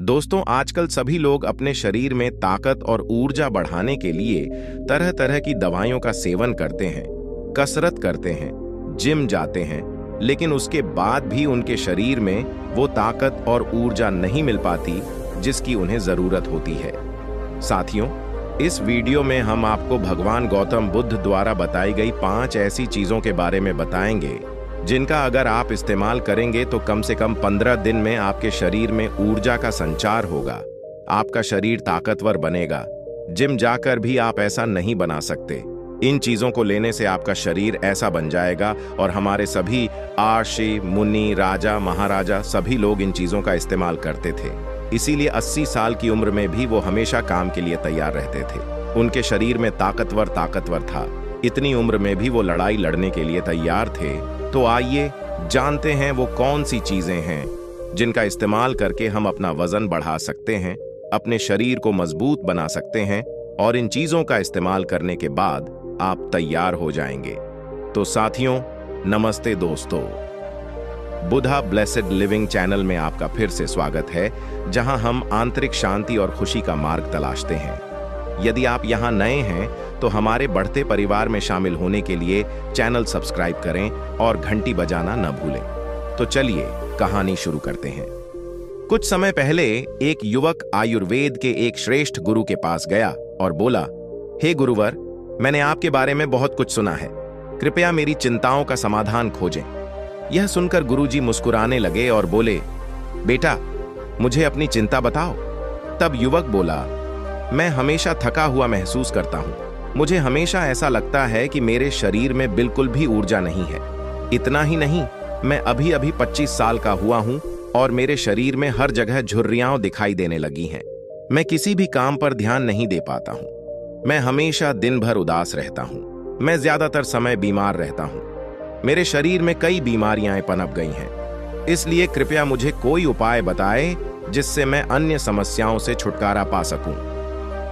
दोस्तों, आजकल सभी लोग अपने शरीर में ताकत और ऊर्जा बढ़ाने के लिए तरह तरह की दवाइयों का सेवन करते हैं, कसरत करते हैं, जिम जाते हैं, लेकिन उसके बाद भी उनके शरीर में वो ताकत और ऊर्जा नहीं मिल पाती जिसकी उन्हें जरूरत होती है। साथियों, इस वीडियो में हम आपको भगवान गौतम बुद्ध द्वारा बताई गई 5 ऐसी चीजों के बारे में बताएंगे जिनका अगर आप इस्तेमाल करेंगे तो कम से कम 15 दिन में आपके शरीर में ऊर्जा का संचार होगा, आपका शरीर ताकतवर बनेगा। जिम जाकर भी आप ऐसा नहीं बना सकते। इन चीजों को लेने से आपका शरीर ऐसा बन जाएगा। और हमारे सभी आर्षि, मुनि, राजा, महाराजा सभी लोग इन चीजों का इस्तेमाल करते थे। इसीलिए 80 साल की उम्र में भी वो हमेशा काम के लिए तैयार रहते थे। उनके शरीर में ताकतवर था। इतनी उम्र में भी वो लड़ाई लड़ने के लिए तैयार थे। तो आइए जानते हैं वो कौन सी चीजें हैं जिनका इस्तेमाल करके हम अपना वजन बढ़ा सकते हैं, अपने शरीर को मजबूत बना सकते हैं और इन चीजों का इस्तेमाल करने के बाद आप तैयार हो जाएंगे। तो साथियों, नमस्ते दोस्तों, बुधा ब्लेसेड लिविंग चैनल में आपका फिर से स्वागत है, जहां हम आंतरिक शांति और खुशी का मार्ग तलाशते हैं। यदि आप यहां नए हैं तो हमारे बढ़ते परिवार में शामिल होने के लिए चैनल सब्सक्राइब करें और घंटी बजाना न भूलें। तो चलिए कहानी शुरू करते हैं। कुछ समय पहले एक युवक आयुर्वेद के एक श्रेष्ठ गुरु के पास गया और बोला, हे गुरुवर, मैंने आपके बारे में बहुत कुछ सुना है, कृपया मेरी चिंताओं का समाधान खोजें। यह सुनकर गुरुजी मुस्कुराने लगे और बोले, बेटा, मुझे अपनी चिंता बताओ। तब युवक बोला, मैं हमेशा थका हुआ महसूस करता हूं। मुझे हमेशा ऐसा लगता है कि मेरे शरीर में बिल्कुल भी ऊर्जा नहीं है। इतना ही नहीं, मैं अभी 25 साल का हुआ हूं और मेरे शरीर में हर जगह झुर्रियां दिखाई देने लगी हैं। मैं किसी भी काम पर ध्यान नहीं दे पाता हूं। मैं हमेशा दिन भर उदास रहता हूं। मैं ज्यादातर समय बीमार रहता हूं। मेरे शरीर में कई बीमारियां पनप गई हैं। इसलिए कृपया मुझे कोई उपाय बताएं जिससे मैं अन्य समस्याओं से छुटकारा पा सकूं।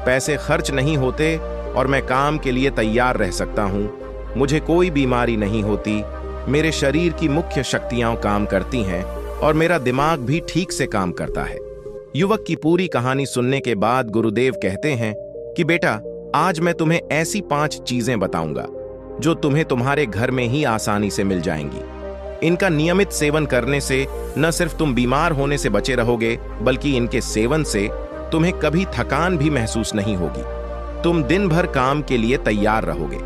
पैसे खर्च नहीं होते और मैं काम के लिए तैयार रह सकता हूं। मुझे कोई बीमारी नहीं होती। मेरे शरीर की मुख्य शक्तियां काम करती हैं और मेरा दिमाग भी ठीक से काम करता है। युवक की पूरी कहानी सुनने के बाद गुरुदेव कहते हैं कि बेटा, आज मैं तुम्हें ऐसी 5 चीजें बताऊंगा जो तुम्हें तुम्हारे घर में ही आसानी से मिल जाएंगी। इनका नियमित सेवन करने से न सिर्फ तुम बीमार होने से बचे रहोगे, बल्कि इनके सेवन से तुम्हें कभी थकान भी महसूस नहीं होगी। तुम दिन भर काम के लिए तैयार रहोगे।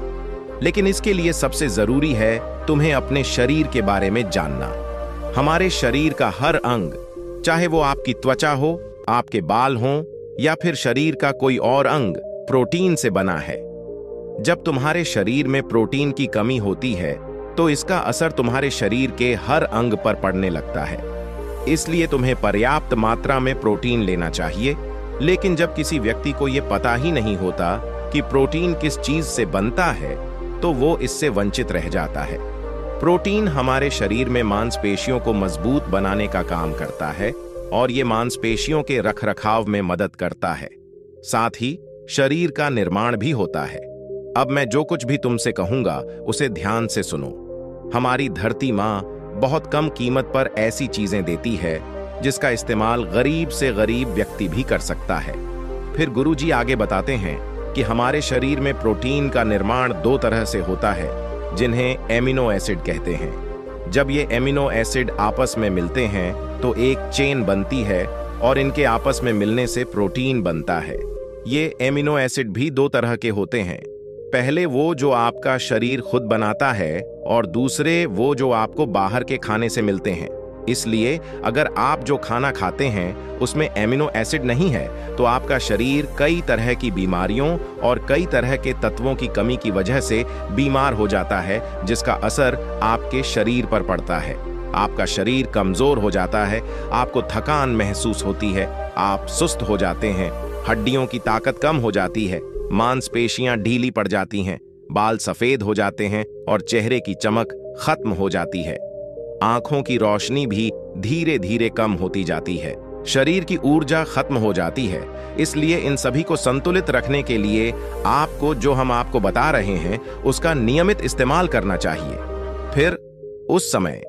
लेकिन इसके लिए सबसे जरूरी है तुम्हें अपने शरीर के बारे में जानना। हमारे शरीर का हर अंग, चाहे वो आपकी त्वचा हो, आपके बाल हों या फिर शरीर का कोई और अंग, प्रोटीन से बना है। जब तुम्हारे शरीर में प्रोटीन की कमी होती है तो इसका असर तुम्हारे शरीर के हर अंग पर पड़ने लगता है। इसलिए तुम्हें पर्याप्त मात्रा में प्रोटीन लेना चाहिए। लेकिन जब किसी व्यक्ति को यह पता ही नहीं होता कि प्रोटीन किस चीज से बनता है, तो वो इससे वंचित रह जाता है। प्रोटीन हमारे शरीर में मांसपेशियों को मजबूत बनाने का काम करता है और ये मांसपेशियों के रखरखाव में मदद करता है। साथ ही शरीर का निर्माण भी होता है। अब मैं जो कुछ भी तुमसे कहूंगा उसे ध्यान से सुनो। हमारी धरती माँ बहुत कम कीमत पर ऐसी चीजें देती है जिसका इस्तेमाल गरीब से गरीब व्यक्ति भी कर सकता है। फिर गुरुजी आगे बताते हैं कि हमारे शरीर में प्रोटीन का निर्माण 2 तरह से होता है, जिन्हें एमिनो एसिड कहते हैं। जब ये एमिनो एसिड आपस में मिलते हैं तो एक चेन बनती है और इनके आपस में मिलने से प्रोटीन बनता है। ये एमिनो एसिड भी 2 तरह के होते हैं। पहले वो जो आपका शरीर खुद बनाता है और दूसरे वो जो आपको बाहर के खाने से मिलते हैं। इसलिए अगर आप जो खाना खाते हैं उसमें एमिनो एसिड नहीं है तो आपका शरीर कई तरह की बीमारियों और कई तरह के तत्वों की कमी की वजह से बीमार हो जाता है, जिसका असर आपके शरीर पर पड़ता है। आपका शरीर कमजोर हो जाता है, आपको थकान महसूस होती है, आप सुस्त हो जाते हैं, हड्डियों की ताकत कम हो जाती है, मांसपेशियां ढीली पड़ जाती हैं, बाल सफेद हो जाते हैं और चेहरे की चमक खत्म हो जाती है। आंखों की रोशनी भी धीरे धीरे कम होती जाती है। शरीर की ऊर्जा खत्म हो जाती है। इसलिए इन सभी को संतुलित रखने के लिए आपको जो हम आपको बता रहे हैं उसका नियमित इस्तेमाल करना चाहिए। फिर उस समय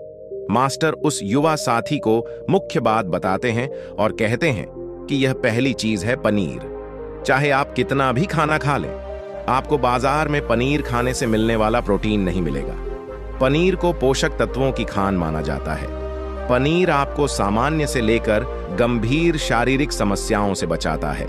मास्टर उस युवा साथी को मुख्य बात बताते हैं और कहते हैं कि यह पहली चीज है पनीर। चाहे आप कितना भी खाना खा लें, आपको बाजार में पनीर खाने से मिलने वाला प्रोटीन नहीं मिलेगा। पनीर को पोषक तत्वों की खान माना जाता है। पनीर आपको सामान्य से लेकर गंभीर शारीरिक समस्याओं से बचाता है।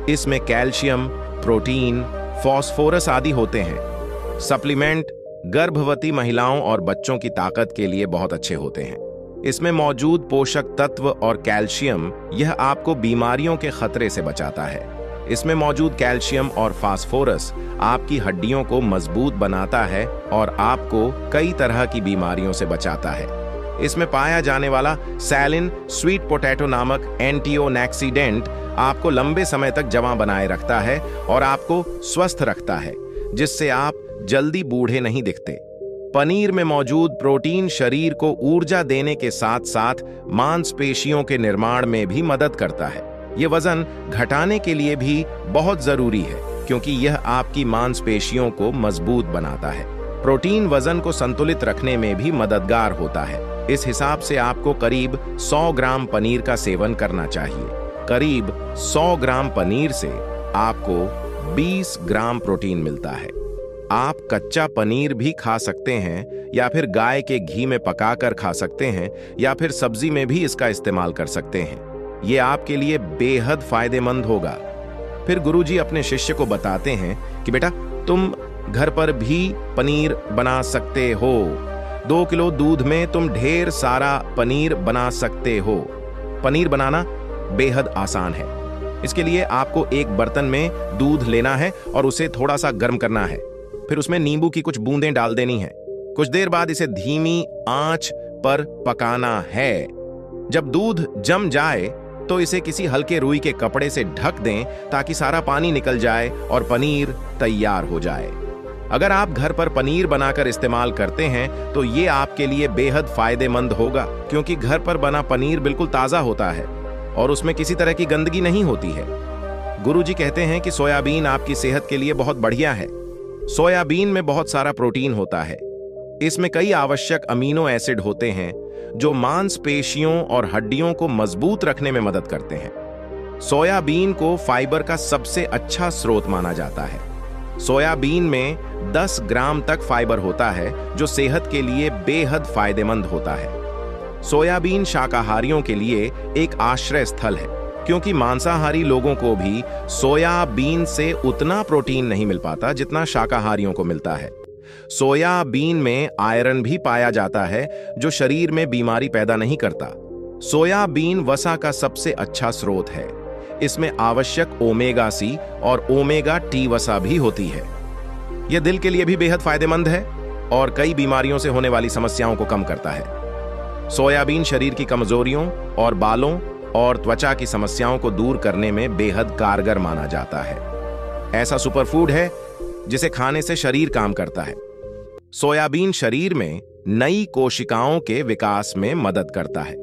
इसमें कैल्शियम, प्रोटीन, फास्फोरस आदि होते हैं। सप्लीमेंट गर्भवती महिलाओं और बच्चों की ताकत के लिए बहुत अच्छे होते हैं। इसमें मौजूद पोषक तत्व और कैल्शियम यह आपको बीमारियों के खतरे से बचाता है। इसमें मौजूद कैल्शियम और फास्फोरस आपकी हड्डियों को मजबूत बनाता है और आपको कई तरह की बीमारियों से बचाता है। इसमें पाया जाने वाला सैलिन स्वीट पोटैटो नामक एंटीओक्सीडेंट आपको लंबे समय तक जवां बनाए रखता है और आपको स्वस्थ रखता है, जिससे आप जल्दी बूढ़े नहीं दिखते। पनीर में मौजूद प्रोटीन शरीर को ऊर्जा देने के साथ साथ मांसपेशियों के निर्माण में भी मदद करता है। यह वजन घटाने के लिए भी बहुत जरूरी है, क्योंकि यह आपकी मांसपेशियों को मजबूत बनाता है। प्रोटीन वजन को संतुलित रखने में भी मददगार होता है। इस हिसाब से आपको करीब 100 ग्राम पनीर का सेवन करना चाहिए। करीब 100 ग्राम पनीर से आपको 20 ग्राम प्रोटीन मिलता है। आप कच्चा पनीर भी खा सकते हैं या फिर गाय के घी में पकाकर खा सकते हैं या फिर सब्जी में भी इसका इस्तेमाल कर सकते हैं। ये आपके लिए बेहद फायदेमंद होगा। फिर गुरुजी अपने शिष्य को बताते हैं कि बेटा, तुम घर पर भी पनीर बना सकते हो। 2 किलो दूध में तुम ढेर सारा पनीर बना सकते हो। पनीर बनाना बेहद आसान है। इसके लिए आपको एक बर्तन में दूध लेना है और उसे थोड़ा सा गर्म करना है। फिर उसमें नींबू की कुछ बूंदें डाल देनी है। कुछ देर बाद इसे धीमी आंच पर पकाना है। जब दूध जम जाए तो इसे किसी हल्के रुई के कपड़े से ढक दें ताकि सारा पानी निकल जाए और पनीर तैयार हो जाए। अगर आप घर पर पनीर बनाकर इस्तेमाल करते हैं तो ये आपके लिए बेहद फायदेमंद होगा, क्योंकि घर पर बना पनीर बिल्कुल ताज़ा होता है और उसमें किसी तरह की गंदगी नहीं होती है। गुरुजी कहते हैं कि सोयाबीन आपकी सेहत के लिए बहुत बढ़िया है। सोयाबीन में बहुत सारा प्रोटीन होता है। इसमें कई आवश्यक अमीनो एसिड होते हैं जो मांसपेशियों और हड्डियों को मजबूत रखने में मदद करते हैं। सोयाबीन को फाइबर का सबसे अच्छा स्रोत माना जाता है। सोयाबीन में 10 ग्राम तक फाइबर होता है, जो सेहत के लिए बेहद फायदेमंद होता है। सोयाबीन शाकाहारियों के लिए एक आश्रय स्थल है, क्योंकि मांसाहारी लोगों को भी सोयाबीन से उतना प्रोटीन नहीं मिल पाता जितना शाकाहारियों को मिलता है। सोयाबीन में आयरन भी पाया जाता है, जो शरीर में बीमारी पैदा नहीं करता। सोयाबीन वसा का सबसे अच्छा स्रोत है। इसमें आवश्यक ओमेगा सी और ओमेगा टी वसा भी होती है। यह दिल के लिए भी बेहद फायदेमंद है और कई बीमारियों से होने वाली समस्याओं को कम करता है। सोयाबीन शरीर की कमजोरियों और बालों और त्वचा की समस्याओं को दूर करने में बेहद कारगर माना जाता है। ऐसा सुपरफूड है जिसे खाने से शरीर काम करता है। सोयाबीन शरीर में नई कोशिकाओं के विकास में मदद करता है।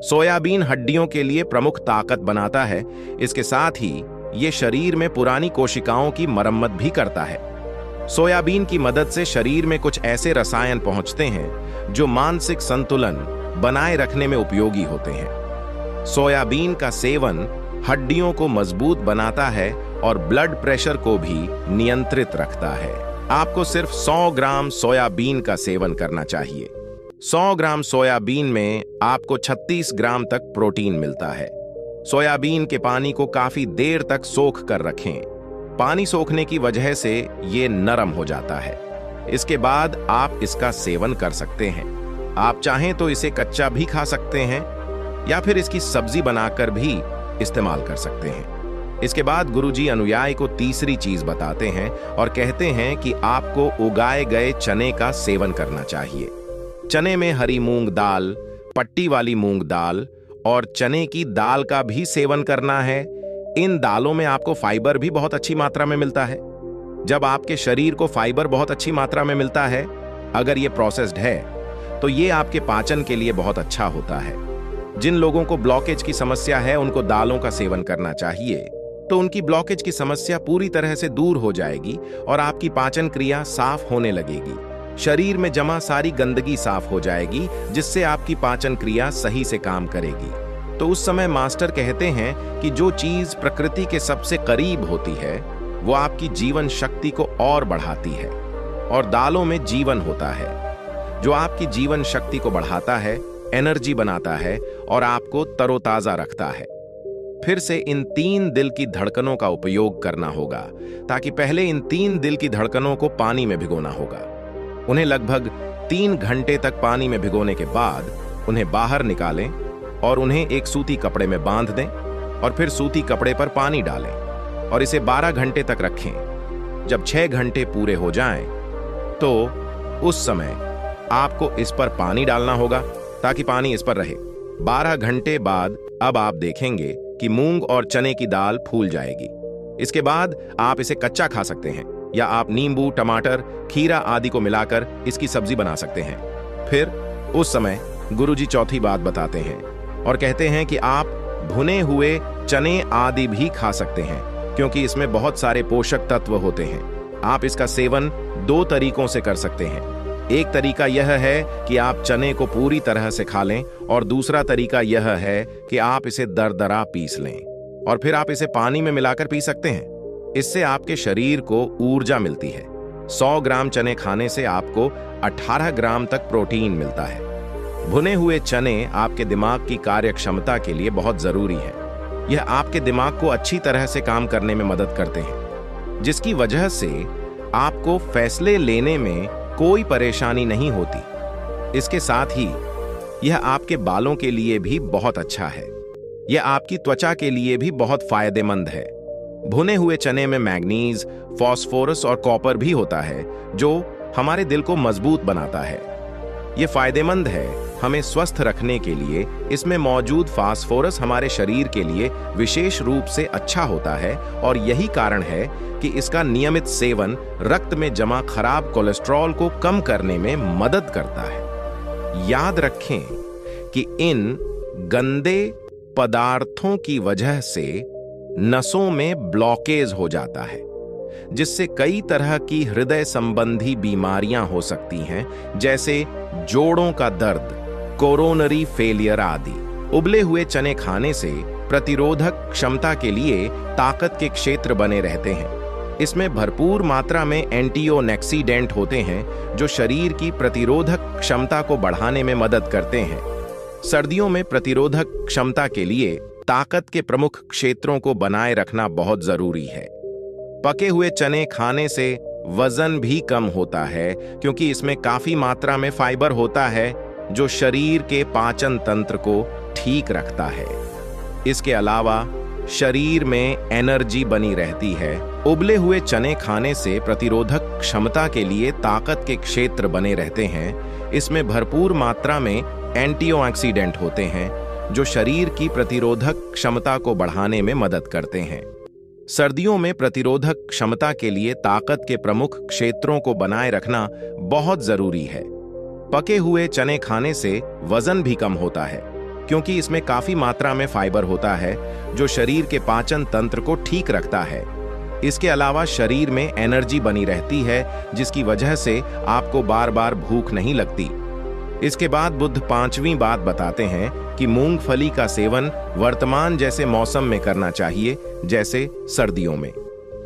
सोयाबीन हड्डियों के लिए प्रमुख ताकत बनाता है। इसके साथ ही यह शरीर में पुरानी कोशिकाओं की मरम्मत भी करता है। सोयाबीन की मदद से शरीर में कुछ ऐसे रसायन पहुंचते हैं जो मानसिक संतुलन बनाए रखने में उपयोगी होते हैं। सोयाबीन का सेवन हड्डियों को मजबूत बनाता है और ब्लड प्रेशर को भी नियंत्रित रखता है। आपको सिर्फ 100 ग्राम सोयाबीन का सेवन करना चाहिए। 100 ग्राम सोयाबीन में आपको 36 ग्राम तक प्रोटीन मिलता है। सोयाबीन के पानी को काफी देर तक सोख कर रखें। पानी सोखने की वजह से ये नरम हो जाता है। इसके बाद आप इसका सेवन कर सकते हैं। आप चाहें तो इसे कच्चा भी खा सकते हैं या फिर इसकी सब्जी बनाकर भी इस्तेमाल कर सकते हैं। इसके बाद गुरुजी अनुयायी को तीसरी चीज बताते हैं और कहते हैं कि आपको उगाए गए चने का सेवन करना चाहिए। चने में हरी मूंग दाल, पट्टी वाली मूंग दाल और चने की दाल का भी सेवन करना है। इन दालों में आपको फाइबर भी बहुत अच्छी मात्रा में मिलता है। जब आपके शरीर को फाइबर बहुत अच्छी मात्रा में मिलता है, अगर ये प्रोसेस्ड है, तो ये आपके पाचन के लिए बहुत अच्छा होता है। जिन लोगों को ब्लॉकेज की समस्या है, उनको दालों का सेवन करना चाहिए, तो उनकी ब्लॉकेज की समस्या पूरी तरह से दूर हो जाएगी और आपकी पाचन क्रिया साफ होने लगेगी। शरीर में जमा सारी गंदगी साफ हो जाएगी, जिससे आपकी पाचन क्रिया सही से काम करेगी। तो उस समय मास्टर कहते हैं कि जो चीज प्रकृति के सबसे करीब होती है वो आपकी जीवन शक्ति को और बढ़ाती है, और दालों में जीवन होता है जो आपकी जीवन शक्ति को बढ़ाता है, एनर्जी बनाता है और आपको तरोताजा रखता है। फिर से इन 3 दिल की धड़कनों का उपयोग करना होगा, ताकि पहले इन 3 दिल की धड़कनों को पानी में भिगोना होगा। उन्हें लगभग 3 घंटे तक पानी में भिगोने के बाद उन्हें बाहर निकालें और उन्हें एक सूती कपड़े में बांध दें, और फिर सूती कपड़े पर पानी डालें और इसे 12 घंटे तक रखें। जब 6 घंटे पूरे हो जाएं, तो उस समय आपको इस पर पानी डालना होगा ताकि पानी इस पर रहे। 12 घंटे बाद अब आप देखेंगे कि मूंग और चने की दाल फूल जाएगी। इसके बाद आप इसे कच्चा खा सकते हैं, या आप नींबू, टमाटर, खीरा आदि को मिलाकर इसकी सब्जी बना सकते हैं। फिर उस समय गुरुजी चौथी बात बताते हैं और कहते हैं कि आप भुने हुए चने आदि भी खा सकते हैं, क्योंकि इसमें बहुत सारे पोषक तत्व होते हैं। आप इसका सेवन 2 तरीकों से कर सकते हैं। एक तरीका यह है कि आप चने को पूरी तरह से खा लें, और दूसरा तरीका यह है कि आप इसे दरदरा पीस लें और फिर आप इसे पानी में मिलाकर पी सकते हैं। इससे आपके शरीर को ऊर्जा मिलती है। 100 ग्राम चने खाने से आपको 18 ग्राम तक प्रोटीन मिलता है। भुने हुए चने आपके दिमाग की कार्यक्षमता के लिए बहुत जरूरी है। यह आपके दिमाग को अच्छी तरह से काम करने में मदद करते हैं, जिसकी वजह से आपको फैसले लेने में कोई परेशानी नहीं होती। इसके साथ ही यह आपके बालों के लिए भी बहुत अच्छा है। यह आपकी त्वचा के लिए भी बहुत फायदेमंद है। भुने हुए चने में मैग्नीज, फास्फोरस और कॉपर भी होता है, जो हमारे दिल को मजबूत बनाता है। यह फायदेमंद है हमें स्वस्थ रखने के लिए। इसमें मौजूद फास्फोरस हमारे शरीर के लिए विशेष रूप से अच्छा होता है, और यही कारण है कि इसका नियमित सेवन रक्त में जमा खराब कोलेस्ट्रॉल को कम करने में मदद करता है। याद रखें कि इन गंदे पदार्थों की वजह से नसों में ब्लॉकेज हो जाता है, जिससे कई तरह की हृदय संबंधी बीमारियां हो सकती हैं, जैसे जोड़ों का दर्द, कोरोनरी फेलियर आदि। उबले हुए चने खाने से प्रतिरोधक क्षमता के लिए ताकत के क्षेत्र बने रहते हैं। इसमें भरपूर मात्रा में एंटीऑक्सीडेंट होते हैं, जो शरीर की प्रतिरोधक क्षमता को बढ़ाने में मदद करते हैं। सर्दियों में प्रतिरोधक क्षमता के लिए ताकत के प्रमुख क्षेत्रों को बनाए रखना बहुत जरूरी है। पके हुए चने खाने से वजन भी कम होता है, क्योंकि इसमें काफी मात्रा में फाइबर होता है, जो शरीर के पाचन तंत्र को ठीक रखता है। इसके अलावा शरीर में एनर्जी बनी रहती है। उबले हुए चने खाने से प्रतिरोधक क्षमता के लिए ताकत के क्षेत्र बने रहते हैं। इसमें भरपूर मात्रा में एंटीऑक्सीडेंट होते हैं, जो शरीर की प्रतिरोधक क्षमता को बढ़ाने में मदद करते हैं। सर्दियों में प्रतिरोधक क्षमता के लिए ताकत के प्रमुख क्षेत्रों को बनाए रखना बहुत जरूरी है। पके हुए चने खाने से वजन भी कम होता है, क्योंकि इसमें काफी मात्रा में फाइबर होता है, जो शरीर के पाचन तंत्र को ठीक रखता है। इसके अलावा शरीर में एनर्जी बनी रहती है, जिसकी वजह से आपको बार बार भूख नहीं लगती। इसके बाद बुद्ध 5वीं बात बताते हैं कि मूंगफली का सेवन वर्तमान जैसे मौसम में करना चाहिए, जैसे सर्दियों में।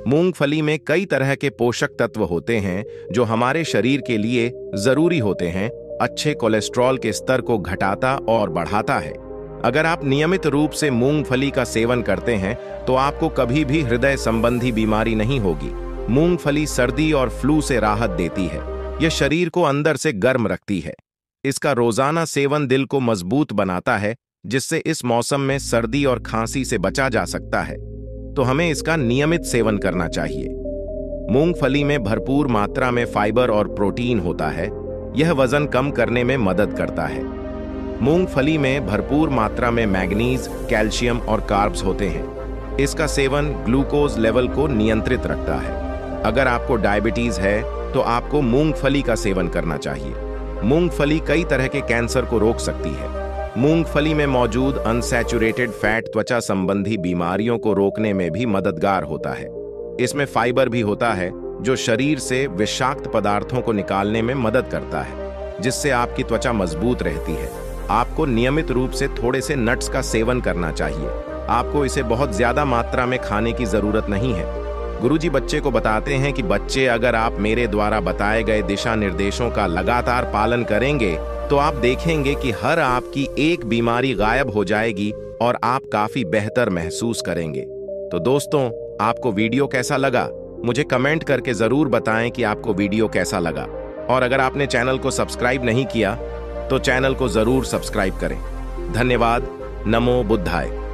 मूंगफली में कई तरह के पोषक तत्व होते हैं, जो हमारे शरीर के लिए जरूरी होते हैं। अच्छे कोलेस्ट्रॉल के स्तर को घटाता और बढ़ाता है। अगर आप नियमित रूप से मूंगफली का सेवन करते हैं, तो आपको कभी भी हृदय संबंधी बीमारी नहीं होगी। मूंगफली सर्दी और फ्लू से राहत देती है। यह शरीर को अंदर से गर्म रखती है। इसका रोजाना सेवन दिल को मजबूत बनाता है, जिससे इस मौसम में सर्दी और खांसी से बचा जा सकता है। तो हमें इसका नियमित सेवन करना चाहिए। मूंगफली में भरपूर मात्रा में फाइबर और प्रोटीन होता है। यह वजन कम करने में मदद करता है। मूंगफली में भरपूर मात्रा में मैग्नीज, कैल्शियम और कार्ब्स होते हैं। इसका सेवन ग्लूकोज लेवल को नियंत्रित रखता है। अगर आपको डायबिटीज है, तो आपको मूंगफली का सेवन करना चाहिए। मूंगफली कई तरह के कैंसर को रोक सकती है। मूंगफली में मौजूद अनसैचुरेटेड फैट त्वचा संबंधी बीमारियों को रोकने में भी मददगार होता है। इसमें फाइबर भी होता है, जो शरीर से विषाक्त पदार्थों को निकालने में मदद करता है, जिससे आपकी त्वचा मजबूत रहती है। आपको नियमित रूप से थोड़े से नट्स का सेवन करना चाहिए। आपको इसे बहुत ज्यादा मात्रा में खाने की जरूरत नहीं है। गुरुजी बच्चे को बताते हैं कि बच्चे, अगर आप मेरे द्वारा बताए गए दिशा निर्देशों का लगातार पालन करेंगे तो आप देखेंगे कि हर आपकी एक बीमारी गायब हो जाएगी और आप काफी बेहतर महसूस करेंगे। तो दोस्तों, आपको वीडियो कैसा लगा? मुझे कमेंट करके जरूर बताएं कि आपको वीडियो कैसा लगा। और अगर आपने चैनल को सब्सक्राइब नहीं किया तो चैनल को जरूर सब्सक्राइब करें। धन्यवाद। नमो बुद्धाय।